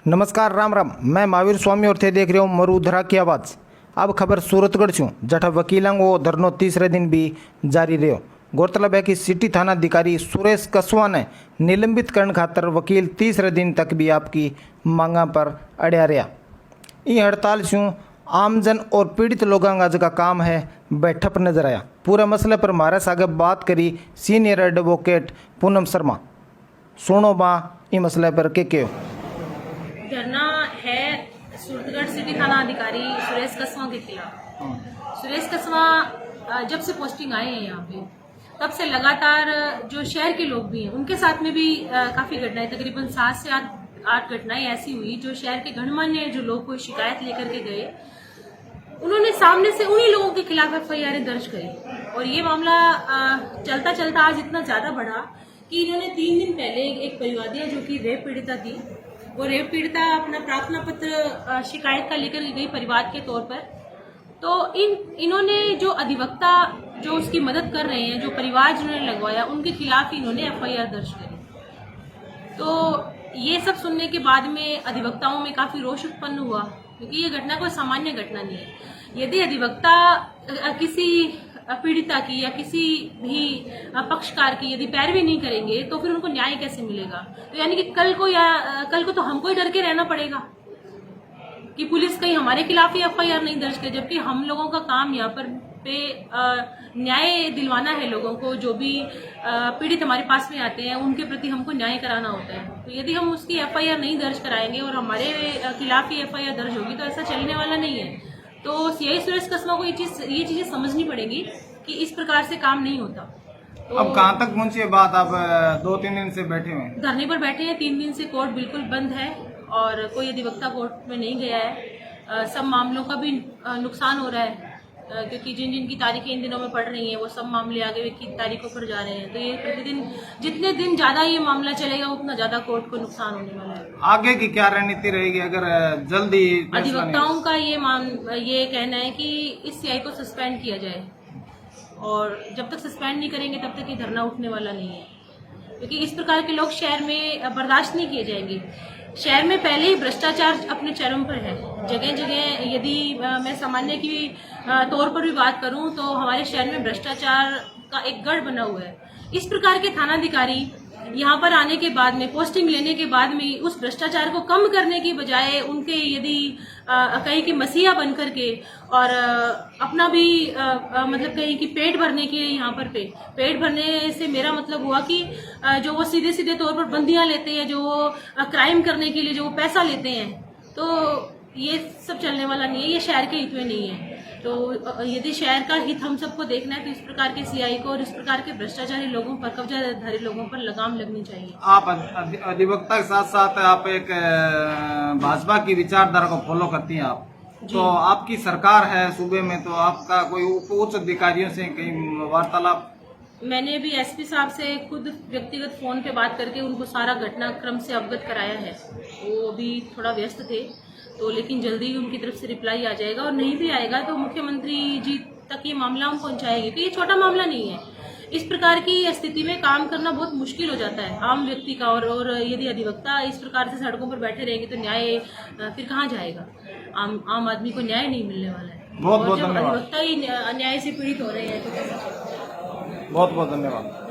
नमस्कार, राम राम। मैं महावीर स्वामी और थे देख रहे हो मरुधरा की आवाज़। अब खबर सूरतगढ़ से जठा वकीलों को धरनो तीसरे दिन भी जारी रहो। गौरतलब है कि सिटी थाना अधिकारी सुरेश कसवा ने निलंबित करने खातर वकील तीसरे दिन तक भी आपकी मांगा पर अड़िया रहा। ये हड़ताल से आमजन और पीड़ित लोगों का जो काम है बैठक नजर आया। पूरे मसले पर हमारे साथ बात करी सीनियर एडवोकेट पूनम शर्मा। सुनो बा ये मसले पर के धरना है सूरतगढ़ सिटी थाना अधिकारी सुरेश कसवा के खिलाफ। सुरेश कसवा जब से पोस्टिंग आए हैं यहाँ पे तब से लगातार जो शहर के लोग भी हैं उनके साथ में भी काफ़ी घटनाएं, तकरीबन 7 से 8 घटनाएं ऐसी हुई जो शहर के गणमान्य जो लोग कोई शिकायत लेकर के गए, उन्होंने सामने से उन्हीं लोगों के खिलाफ FIR दर्ज करी। और ये मामला चलता चलता आज इतना ज़्यादा बढ़ा कि इन्होंने 3 दिन पहले एक परिवादिया जो कि रेप पीड़िता थी, वो रेप पीड़िता अपना प्रार्थना पत्र शिकायत का लेकर गई परिवार के तौर पर। तो इन्होंने जो अधिवक्ता जो उसकी मदद कर रहे हैं, जो परिवार जिन्होंने लगवाया, उनके खिलाफ इन्होंने FIR दर्ज करी। तो ये सब सुनने के बाद में अधिवक्ताओं में काफ़ी रोष उत्पन्न हुआ, क्योंकि ये घटना कोई सामान्य घटना नहीं है। यदि अधिवक्ता किसी पीड़िता की या किसी भी पक्षकार की यदि पैरवी नहीं करेंगे तो फिर उनको न्याय कैसे मिलेगा? तो यानी कि कल को तो हमको ही डर के रहना पड़ेगा कि पुलिस कहीं हमारे खिलाफ ही FIR नहीं दर्ज करे, जबकि हम लोगों का काम यहाँ पर न्याय दिलवाना है लोगों को। जो भी पीड़ित हमारे पास में आते हैं उनके प्रति हमको न्याय कराना होता है। तो यदि हम उसकी FIR नहीं दर्ज कराएंगे और हमारे खिलाफ ही FIR दर्ज होगी तो ऐसा चलने वाला नहीं है। तो यही सुरेश कसवा को ये चीजें समझनी पड़ेगी कि इस प्रकार से काम नहीं होता। तो अब कहाँ तक पहुंची है बात? आप 2-3 दिन से बैठे हुए हैं, धरने पर बैठे हैं। 3 दिन से कोर्ट बिल्कुल बंद है और कोई अधिवक्ता कोर्ट में नहीं गया है। सब मामलों का भी नुकसान हो रहा है, क्योंकि जिनकी तारीखें इन दिनों में पड़ रही हैं वो सब मामले आगे की तारीखों पर जा रहे हैं। तो ये प्रतिदिन जितने दिन ज्यादा ये मामला चलेगा उतना ज्यादा कोर्ट को नुकसान होने वाला है। आगे की क्या रणनीति रहेगी अगर जल्दी? अधिवक्ताओं का ये कहना है कि इस CI को सस्पेंड किया जाए, और जब तक सस्पेंड नहीं करेंगे तब तक ये धरना उठने वाला नहीं है, क्योंकि इस प्रकार के लोग शहर में बर्दाश्त नहीं किए जाएंगे। शहर में पहले ही भ्रष्टाचार अपने चरम पर है। जगह जगह यदि मैं सामान्य की तौर पर भी बात करूं तो हमारे शहर में भ्रष्टाचार का एक गढ़ बना हुआ है। इस प्रकार के थानाधिकारी यहाँ पर आने के बाद में, पोस्टिंग लेने के बाद में उस भ्रष्टाचार को कम करने की बजाय उनके यदि कहीं की मसीहा बन करके और अपना भी मतलब कहीं की पेट भरने के यहाँ पर पेट भरने से मेरा मतलब हुआ कि जो वो सीधे सीधे तौर पर बंदियां लेते हैं, जो वो क्राइम करने के लिए जो वो पैसा लेते हैं, तो ये सब चलने वाला नहीं है। ये शहर के हित में नहीं है। तो यदि शहर का हित हम सबको देखना है तो इस प्रकार के CI को और इस प्रकार के भ्रष्टाचारी लोगों पर, कब्जाधारी लोगों पर लगाम लगनी चाहिए। आप अधिवक्ता के साथ साथ आप एक भाजपा की विचारधारा को फॉलो करती हैं आप, तो आपकी सरकार है सूबे में, तो आपका कोई उच्च अधिकारियों से कहीं वार्तालाप? मैंने भी SP साहब से खुद व्यक्तिगत फोन पे बात करके उनको सारा घटनाक्रम से अवगत कराया है। वो अभी थोड़ा व्यस्त थे, तो लेकिन जल्दी ही उनकी तरफ से रिप्लाई आ जाएगा, और नहीं भी आएगा तो मुख्यमंत्री जी तक ये मामला हम पहुंचाएंगे। तो ये छोटा मामला नहीं है। इस प्रकार की स्थिति में काम करना बहुत मुश्किल हो जाता है आम व्यक्ति का, और यदि अधिवक्ता इस प्रकार से सड़कों पर बैठे रहेंगे तो न्याय फिर कहाँ जाएगा? आम आदमी को न्याय नहीं मिलने वाला है। बहुत बहुत धन्यवाद। अधिवक्ता ही अन्याय से पीड़ित हो रहे हैं तो बहुत बहुत धन्यवाद।